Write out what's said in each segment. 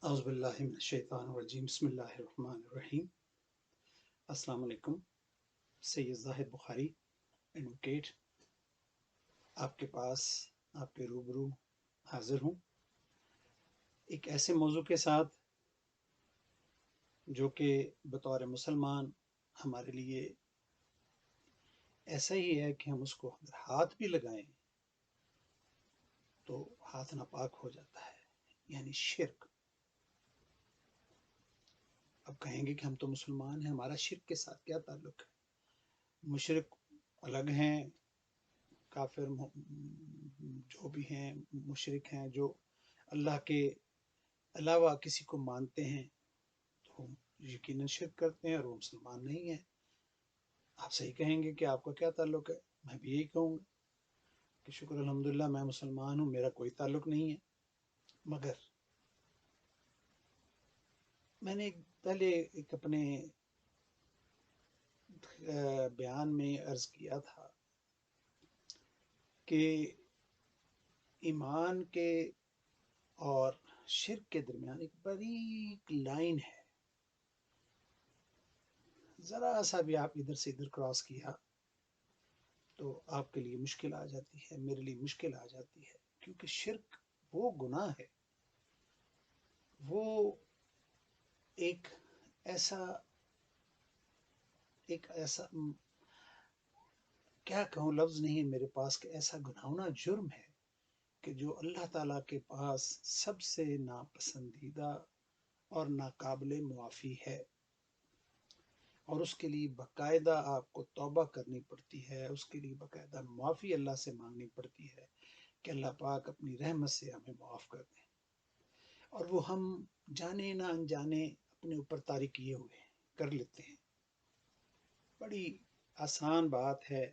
اعوذ باللہ من الشیطان الرجیم بسم اللہ الرحمن الرحیم۔ السلام علیکم۔ سید زاہد بخاری ایڈوکیٹ آپ کے پاس آپ کے روبرو حاضر ہوں ایک ایسے موضوع کے ساتھ جو کہ بطور مسلمان ہمارے لیے ایسا ہی ہے کہ ہم اس کو اگر ہاتھ بھی لگائیں تو ہاتھ ناپاک ہو جاتا ہے، یعنی شرک۔ اب کہیں گے کہ ہم تو مسلمان ہیں، ہمارا شرک کے ساتھ کیا تعلق ہے؟ مشرک الگ ہیں، کافر جو بھی ہیں مشرک ہیں جو اللہ کے علاوہ کسی کو مانتے ہیں تو یقیناً شرک کرتے ہیں اور وہ مسلمان نہیں ہیں۔ آپ صحیح کہیں گے کہ آپ کا کیا تعلق ہے؟ میں بھی یہی کہوں گا کہ شکر الحمدللہ میں مسلمان ہوں، میرا کوئی تعلق نہیں ہے۔ مگر میں نے پہلے ایک اپنے بیان میں عرض کیا تھا کہ ایمان کے اور شرک کے درمیان ایک باریک لائن ہے، ذرا سا بھی آپ ادھر سے ادھر کراس کیا تو آپ کے لیے مشکل آ جاتی ہے، میرے لیے مشکل آ جاتی ہے، کیونکہ شرک وہ گناہ ہے، وہ ایک ایسا کیا کہوں، لفظ نہیں میرے پاس، کہ ایسا گناہونا جرم ہے کہ جو اللہ تعالیٰ کے پاس سب سے ناپسندیدہ اور ناقابل معافی ہے، اور اس کے لیے باقاعدہ آپ کو توبہ کرنی پڑتی ہے، اس کے لیے باقاعدہ معافی اللہ سے مانگنی پڑتی ہے کہ اللہ پاک اپنی رحمت سے ہمیں معاف کر دیں، اور وہ ہم جانے نہ انجانے اپنے اوپر طاری کیے ہوئے کر لیتے ہیں۔ بڑی آسان بات ہے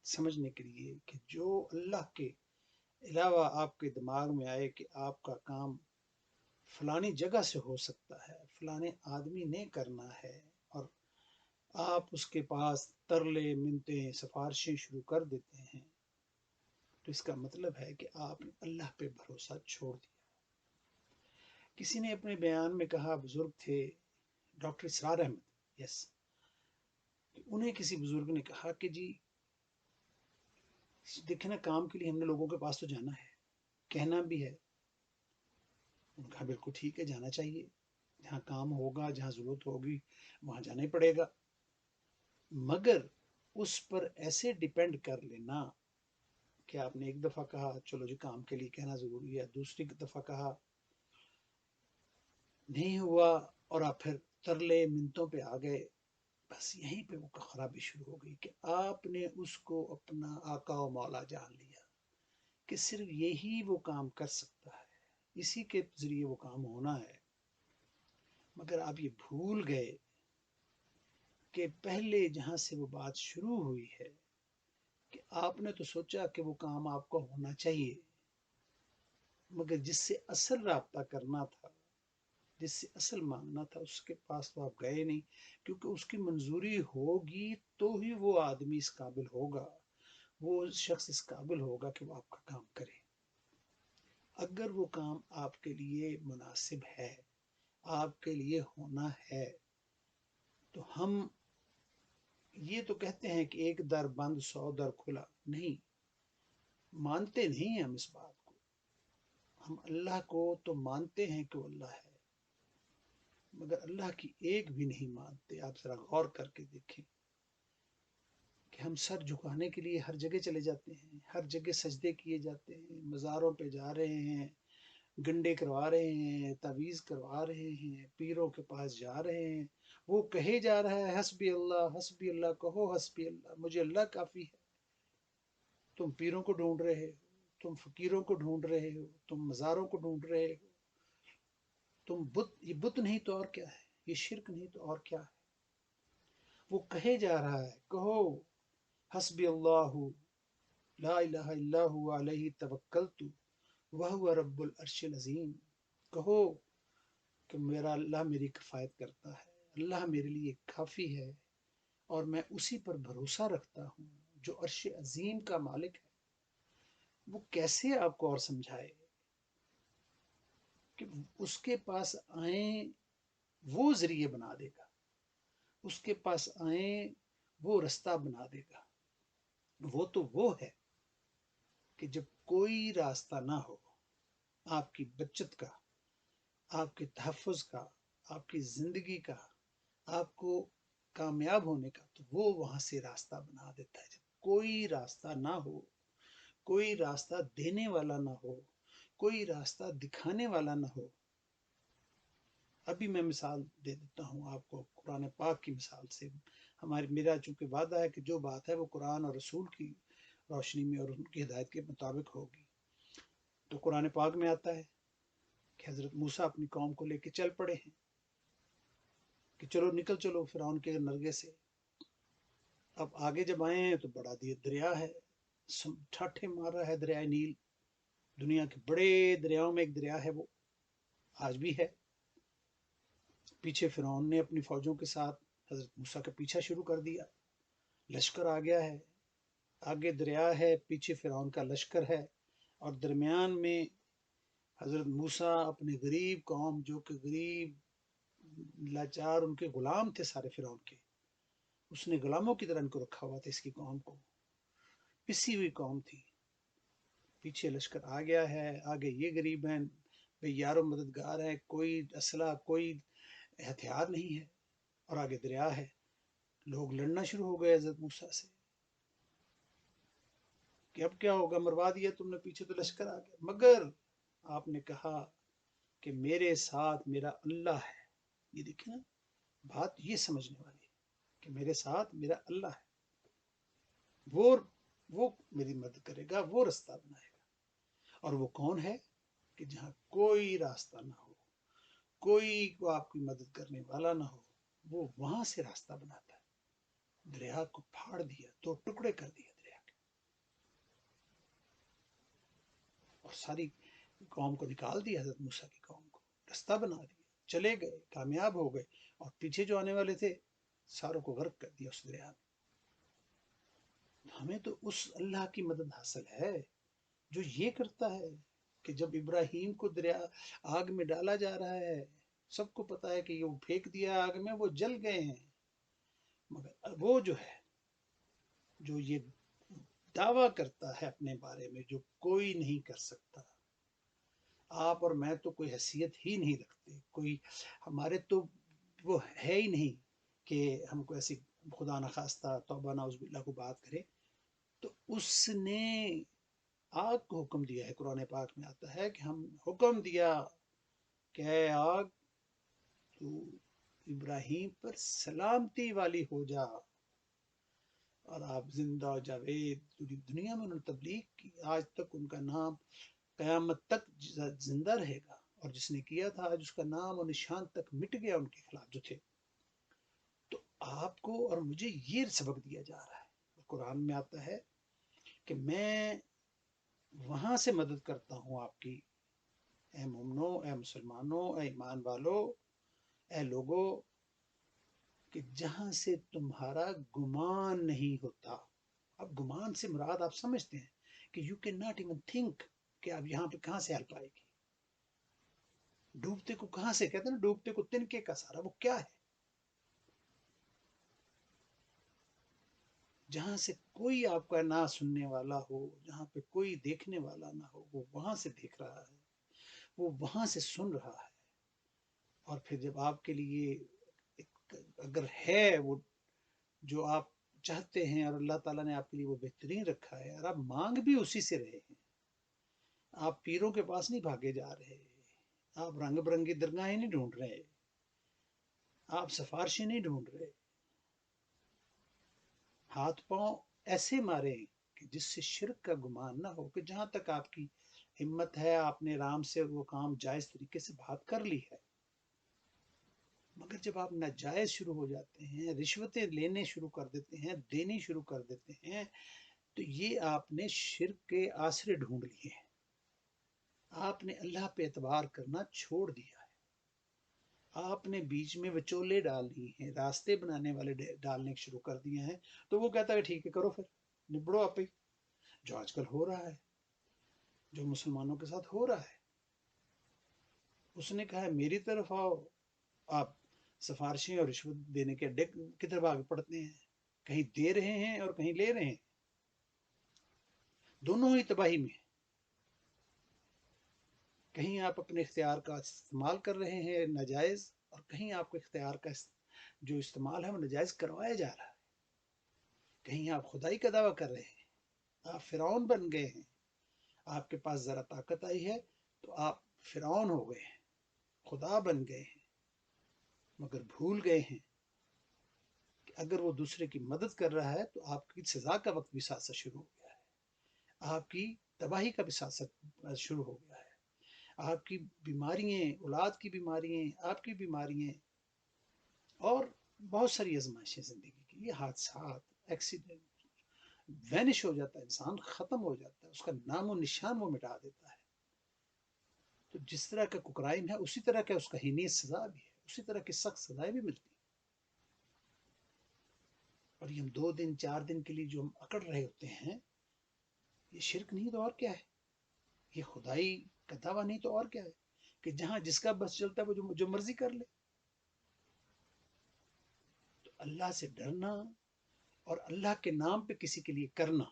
سمجھنے کے لیے کہ جو اللہ کے علاوہ آپ کے دماغ میں آئے کہ آپ کا کام فلانی جگہ سے ہو سکتا ہے، فلانے آدمی نے کرنا ہے، اور آپ اس کے پاس ترلے منتیں سفارشیں شروع کر دیتے ہیں، تو اس کا مطلب ہے کہ آپ نے اللہ پہ بھروسہ چھوڑ دیا۔ کسی نے اپنے بیان میں کہا، بزرگ تھے ڈاکٹر اسرار احمد، یس، انہیں کسی بزرگ نے کہا کہ جی دیکھیں نا، کام کے لیے ہم نے لوگوں کے پاس تو جانا ہے، کہنا بھی ہے۔ انہوں نے کہا بالکل ٹھیک ہے، جانا چاہیے، جہاں کام ہوگا، جہاں ضرورت ہوگی وہاں جانا ہی پڑے گا، مگر اس پر ایسے ڈیپینڈ کر لینا کہ آپ نے ایک دفعہ کہا چلو جی کام کے لیے کہنا ضروری ہے، دوسری دفعہ کہا نہیں ہوا، اور آپ پھر ترلے منتوں پہ آ گئے، بس یہیں پہ وہ خرابی شروع ہو گئی کہ آپ نے اس کو اپنا آقا و مولا جان لیا کہ صرف یہی وہ کام کر سکتا ہے، اسی کے ذریعے وہ کام ہونا ہے، مگر آپ یہ بھول گئے کہ پہلے جہاں سے وہ بات شروع ہوئی ہے کہ آپ نے تو سوچا کہ وہ کام آپ کو ہونا چاہیے، مگر جس سے اصل رابطہ کرنا تھا، جس سے اصل مانگنا تھا، اس کے پاس تو آپ گئے نہیں، کیونکہ اس کی منظوری ہوگی تو ہی وہ آدمی اس قابل ہوگا، وہ شخص اس قابل ہوگا کہ وہ آپ کا کام کرے۔ اگر وہ کام آپ کے لیے مناسب ہے، آپ کے لیے ہونا ہے، تو ہم یہ تو کہتے ہیں کہ ایک در بند 100 در کھلا، نہیں، مانتے نہیں ہیں ہم اس بات کو۔ ہم اللہ کو تو مانتے ہیں کہ وہ اللہ ہے، مگر اللہ کی ایک بھی نہیں مانتے۔ آپ ذرا غور کر کے دیکھیں کہ ہم سر جھکانے کے لیے ہر جگہ چلے جاتے ہیں، ہر جگہ سجدے کیے جاتے ہیں، مزاروں پہ جا رہے ہیں، گنڈے کروا رہے ہیں، تعویذ کروا رہے ہیں، پیروں کے پاس جا رہے ہیں، وہ کہے جا رہا ہے حسبی اللہ حسبی اللہ، کہو حسبی اللہ، مجھے اللہ کافی ہے۔ تم پیروں کو ڈھونڈ رہے ہو، تم فقیروں کو ڈھونڈ رہے ہو، تم مزاروں کو ڈھونڈ رہے ہو، تم بت، یہ بت نہیں تو اور کیا ہے، یہ شرک نہیں تو اور کیا ہے۔ وہ کہے جا رہا ہے کہو حسبی اللہ لا الہ الا هو علیہ توکلت وہو رب العرش العظیم، کہو کہ میرا اللہ میری کفایت کرتا ہے، اللہ میرے لیے کافی ہے، اور میں اسی پر بھروسہ رکھتا ہوں جو عرش عظیم کا مالک ہے۔ وہ کیسے آپ کو اور سمجھائے کہ اس کے پاس آئیں وہ ذریعے بنا دے گا، اس کے پاس آئیں وہ رستہ بنا دے گا۔ وہ تو وہ ہے کہ جب کوئی راستہ نہ ہو آپ کی بچت کا، آپ کے تحفظ کا، آپ کی زندگی کا، آپ کو کامیاب ہونے کا، تو وہ وہاں سے راستہ بنا دیتا ہے۔ جب کوئی راستہ نہ ہو، کوئی راستہ دینے والا نہ ہو، کوئی راستہ دکھانے والا نہ ہو۔ ابھی میں مثال دے دیتا ہوں آپ کو قرآن پاک کی مثال سے۔ میرا چونکہ وعدہ ہے کہ جو بات ہے وہ قرآن اور رسول کی روشنی میں اور ان کی ہدایت کے مطابق ہوگی۔ تو قرآن پاک میں آتا ہے کہ حضرت موسیٰ اپنی قوم کو لے کے چل پڑے ہیں کہ چلو نکل چلو فرعون کے نرغے سے۔ اب آگے جب آئے ہیں تو بڑا دریا ہے، ٹھاٹھے مار رہا ہے دریائے نیل، دنیا کے بڑے دریاؤں میں ایک دریا ہے، وہ آج بھی ہے۔ پیچھے فرعون نے اپنی فوجوں کے ساتھ حضرت موسیٰ کا پیچھا شروع کر دیا، لشکر آ گیا ہے، آگے دریا ہے، پیچھے فرعون کا لشکر ہے، اور درمیان میں حضرت موسیٰ اپنے غریب قوم، جو کہ غریب لاچار ان کے غلام تھے سارے فرعون کے، اس نے غلاموں کی طرح ان کو رکھا ہوا تھا، اس کی قوم کو پسی ہوئی قوم تھی۔ پیچھے لشکر آ گیا ہے، آگے یہ غریب ہیں، بے یار و مددگار ہے، کوئی اسلحہ کوئی ہتھیار نہیں ہے، اور آگے دریا ہے۔ لوگ لڑنا شروع ہو گئے حضرت موسیٰ سے کہ اب کیا ہوگا، مروا دیا تم نے، پیچھے تو لشکر آ گیا۔ مگر آپ نے کہا کہ میرے ساتھ میرا اللہ ہے۔ یہ دیکھیں نا، بات یہ سمجھنے والی ہے کہ میرے ساتھ میرا اللہ ہے، وہ میری مدد کرے گا، وہ رستہ بنائے گا۔ اور وہ کون ہے کہ جہاں کوئی راستہ نہ ہو، کوئی کو آپ کی مدد کرنے والا نہ ہو، وہ وہاں سے راستہ بناتا ہے۔ دریا کو پھاڑ دیا، دو ٹکڑے کر دیا دریا کے، اور ساری قوم کو نکال دیا، حضرت موسیٰ کی قوم کو رستہ بنا دیا، چلے گئے، کامیاب ہو گئے، اور پیچھے جو آنے والے تھے ساروں کو غرق کر دیا اس دریا میں۔ ہمیں تو اس اللہ کی مدد حاصل ہے جو یہ کرتا ہے کہ جب ابراہیم کو دریا آگ میں ڈالا جا رہا ہے، سب کو پتا ہے کہ یہ پھینک دیا آگ میں، وہ جل گئے ہیں، مگر وہ جو ہے، جو یہ دعویٰ کرتا ہے اپنے بارے میں جو کوئی نہیں کر سکتا، آپ اور میں تو کوئی حیثیت ہی نہیں رکھتے، کوئی ہمارے تو وہ ہے ہی نہیں کہ ہم کو ایسی خدا نخواستہ توبہ نعوذ باللہ کو بات کرے۔ تو اس نے آگ کو حکم دیا ہے، قرآن پاک میں آتا ہے کہ ہم حکم دیا کہ اے آگ تو ابراہیم پر سلامتی والی ہو جا، اور آپ زندہ جاوید پوری دنیا میں انہوں نے تبلیغ کی، آج تک ان کا نام قیامت تک زندہ رہے گا، اور جس نے کیا تھا آج اس کا نام اور نشان تک مٹ گیا ان کے خلاف جو تھے۔ تو آپ کو اور مجھے یہ سبق دیا جا رہا ہے، قرآن میں آتا ہے کہ میں وہاں سے مدد کرتا ہوں آپ کی، اے مومنو، اے مسلمانوں، اے ایمان والو، اے لوگو، کہ جہاں سے تمہارا گمان نہیں ہوتا۔ اب گمان سے مراد آپ سمجھتے ہیں کہ you can not even think کہ اب یہاں پہ کہاں سے ہیلپ آئے گی، ڈوبتے کو کہاں سے، کہتے ہیں نا ڈوبتے کو تنکے کا سہارا، وہ کیا ہے؟ جہاں سے کوئی آپ کا نہ سننے والا ہو، جہاں پہ کوئی دیکھنے والا نہ ہو، وہ وہاں سے دیکھ رہا ہے، وہ وہاں سے سن رہا ہے۔ اور پھر جب آپ کے لیے اگر ہے وہ جو آپ چاہتے ہیں، اور اللہ تعالیٰ نے آپ کے لیے وہ بہترین رکھا ہے، اور آپ مانگ بھی اسی سے رہے ہیں، آپ پیروں کے پاس نہیں بھاگے جا رہے، آپ رنگ برنگی درگاہیں نہیں ڈھونڈ رہے، آپ سفارشیں نہیں ڈھونڈ رہے، ہاتھ پاؤں ایسے مارے کہ جس سے شرک کا گمان نہ ہو، کہ جہاں تک آپ کی ہمت ہے آپ نے آرام سے وہ کام جائز طریقے سے بات کر لی ہے۔ مگر جب آپ ناجائز شروع ہو جاتے ہیں، رشوتیں لینے شروع کر دیتے ہیں، دینی شروع کر دیتے ہیں، تو یہ آپ نے شرک کے آسرے ڈھونڈ لیے ہیں، آپ نے اللہ پہ اعتبار کرنا چھوڑ دیا ہے، آپ نے بیچ میں وچولے ڈال دیے ہیں، راستے بنانے والے ڈالنے شروع کر دیے ہیں۔ تو وہ کہتا ہے ٹھیک ہے کرو، پھر نبڑو آپ ہی، جو آج کل ہو رہا ہے، جو مسلمانوں کے ساتھ ہو رہا ہے۔ اس نے کہا میری طرف آؤ، آپ سفارشیں اور رشوت دینے کے اڈے کی طرف آگے پڑھتے ہیں، کہیں دے رہے ہیں اور کہیں لے رہے ہیں، دونوں ہی تباہی میں۔ کہیں آپ اپنے اختیار کا استعمال کر رہے ہیں ناجائز، اور کہیں آپ کو اختیار کا جو استعمال ہے وہ ناجائز کروایا جا رہا ہے۔ کہیں آپ خدائی کا دعویٰ کر رہے ہیں، آپ فرعون بن گئے ہیں، آپ کے پاس ذرا طاقت آئی ہے تو آپ فرعون ہو گئے ہیں، خدا بن گئے ہیں، مگر بھول گئے ہیں کہ اگر وہ دوسرے کی مدد کر رہا ہے تو آپ کی سزا کا وقت بھی ساتھ ساتھ شروع ہو گیا ہے، آپ کی تباہی کا بھی ساتھ ساتھ شروع ہو گیا ہے، آپ کی بیماریاں، اولاد کی بیماریاں، آپ کی بیماریاں، اور بہت ساری آزمائشیں زندگی کی، یہ حادثات، ایکسیڈنٹ، وینش ہو جاتا ہے، انسان ختم ہو جاتا ہے، اس کا نام و نشان وہ مٹا دیتا ہے۔ تو جس طرح کا کرائم ہے اسی طرح کا اس کا ہینی سزا بھی ہے، اسی طرح کی سخت سزائیں بھی ملتی ہیں۔ اور یہ ہم 2 دن 4 دن کے لیے جو ہم اکڑ رہے ہوتے ہیں، یہ شرک نہیں تو اور کیا ہے، یہ خدائی کا دعویٰ نہیں تو اور کیا ہے، کہ جہاں جس کا بس چلتا ہے وہ جو مرضی کر لے۔ تو اللہ سے ڈرنا اور اللہ کے نام پہ کسی کے لیے کرنا،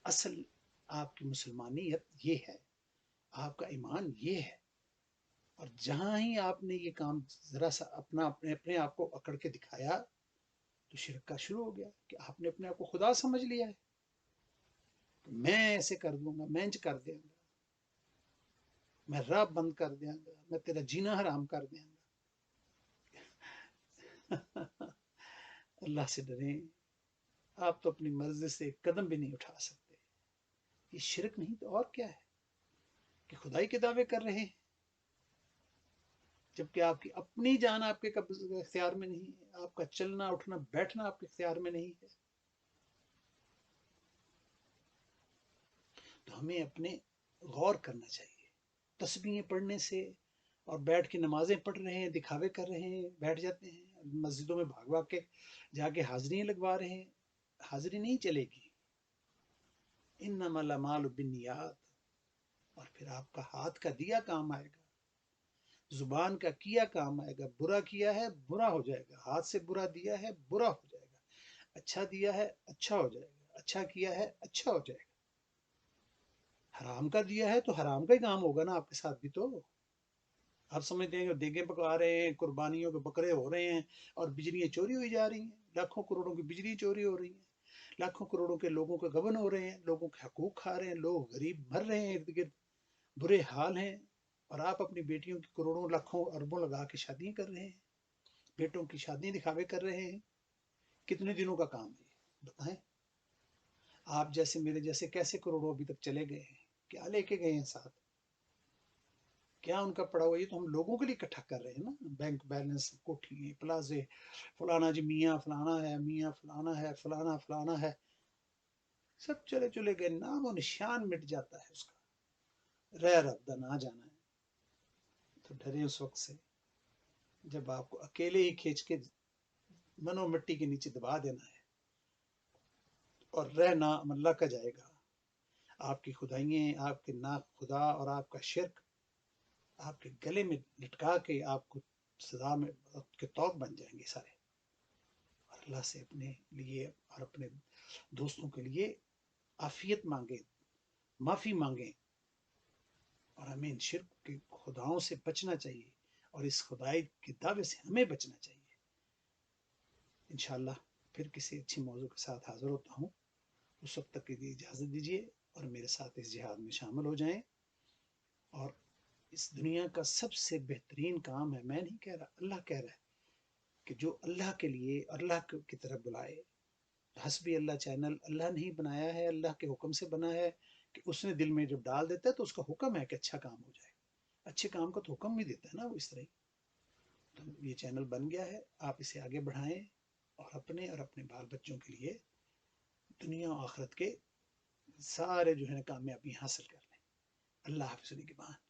اصل آپ کی مسلمانیت یہ ہے، آپ کا ایمان یہ ہے۔ اور جہاں ہی آپ نے یہ کام ذرا سا اپنے آپ کو اکڑ کے دکھایا تو شرک کا شروع ہو گیا، کہ آپ نے اپنے آپ کو خدا سمجھ لیا ہے، میں ایسے کر دوں گا، میں کر دوں گا، میں رب بند کر دوں گا، میں تیرا جینا حرام کر دوں گا۔ اللہ سے ڈریں، آپ تو اپنی مرضی سے ایک قدم بھی نہیں اٹھا سکتے۔ یہ شرک نہیں تو اور کیا ہے، کہ خدائی کے دعوے کر رہے ہیں جبکہ آپ کی اپنی جان آپ کے اختیار میں نہیں ہے، آپ کا چلنا اٹھنا بیٹھنا آپ کے اختیار میں نہیں ہے۔ تو ہمیں اپنے غور کرنا چاہیے۔ تسبیحیں پڑھنے سے اور بیٹھ کے نمازیں پڑھ رہے ہیں، دکھاوے کر رہے ہیں، بیٹھ جاتے ہیں مسجدوں میں بھاگ بھاگ کے جا کے حاضریاں لگوا رہے ہیں، حاضری نہیں چلے گی۔ انما الاعمال بالنیات، اور پھر آپ کا ہاتھ کا دیا کام آئے گا، زبان کا کیا کام آئے گا، برا کیا ہے برا ہو جائے گا، ہاتھ سے برا دیا ہے برا ہو جائے گا، اچھا دیا ہے اچھا ہو جائے گا، اچھا کیا ہے اچھا ہو جائے گا۔ حرام کا دیا ہے تو حرام کا ہی کام ہوگا نا آپ کے ساتھ بھی۔ تو آپ سمجھتے ہیں کہ دیگیں پکا رہے ہیں، قربانیوں کے بکرے ہو رہے ہیں اور بجلیاں چوری ہوئی جا رہی ہیں، لاکھوں کروڑوں کی بجلی چوری ہو رہی ہیں، لاکھوں کروڑوں کے لوگوں کے غبن ہو رہے ہیں، لوگوں کے حقوق کھا رہے ہیں، لوگ غریب مر رہے ہیں ارد گرد، برے حال ہیں، اور آپ اپنی بیٹیوں کی کروڑوں لاکھوں اربوں لگا کے شادیاں کر رہے ہیں، بیٹوں کی شادیاں دکھاوے کر رہے ہیں۔ کتنے دنوں کا کام ہے بتائیں؟ آپ جیسے میرے جیسے کیسے کروڑوں ابھی تک چلے گئے ہیں، کیا لے کے گئے ہیں ساتھ، کیا ان کا پڑا ہوا؟ یہ تو ہم لوگوں کے لیے اکٹھا کر رہے ہیں نا، بینک بیلنس، کوٹھی، پلازے، فلانا جی میاں فلانا ہے، میاں فلانا ہے، فلانا فلانا ہے، سب چلے چلے گئے، نام و نشان مٹ جاتا ہے اس کا، رہ ربدہ نہ جانا ہے۔ تو ڈرے اس وقت سے جب آپ کو اکیلے ہی کھینچ کے منو مٹی کے نیچے دبا دینا ہے، اور رہ نام اللہ کا جائے گا، آپ کی خدائیاں، آپ کے نا خدا اور آپ کا شرک آپ کے گلے میں لٹکا کے آپ کو سزا میں کے توق بن جائیں گے سارے۔ اور اللہ سے اپنے لیے اور اپنے دوستوں کے لیے عافیت مانگیں، معافی مانگیں، اور ہمیں ان شرک کے خداؤں سے بچنا چاہیے، اور اس خدائی کے دعوے سے ہمیں بچنا چاہیے۔ انشاءاللہ پھر کسی اچھی موضوع کے ساتھ حاضر ہوتا ہوں، اس وقت تک کے لیے اجازت دیجیے، اور میرے ساتھ اس جہاد میں شامل ہو جائیں۔ اور اس دنیا کا سب سے بہترین کام ہے، میں نہیں کہہ رہا، اللہ کہہ رہا ہے، کہ جو اللہ کے لیے اللہ کی طرف بلائے۔ حسبی اللہ چینل اللہ نہیں بنایا ہے، اللہ کے حکم سے بنا ہے، کہ اس نے دل میں جب ڈال دیتا ہے تو اس کا حکم ہے کہ اچھا کام ہو جائے، اچھے کام کا تو حکم بھی دیتا ہے نا وہ اس طرح ہی۔ تو یہ چینل بن گیا ہے، آپ اسے آگے بڑھائیں، اور اپنے بال بچوں کے لیے دنیا و آخرت کے سارے جو ہے نا کامیابی حاصل کر لیں۔ اللہ حافظ نگہبان۔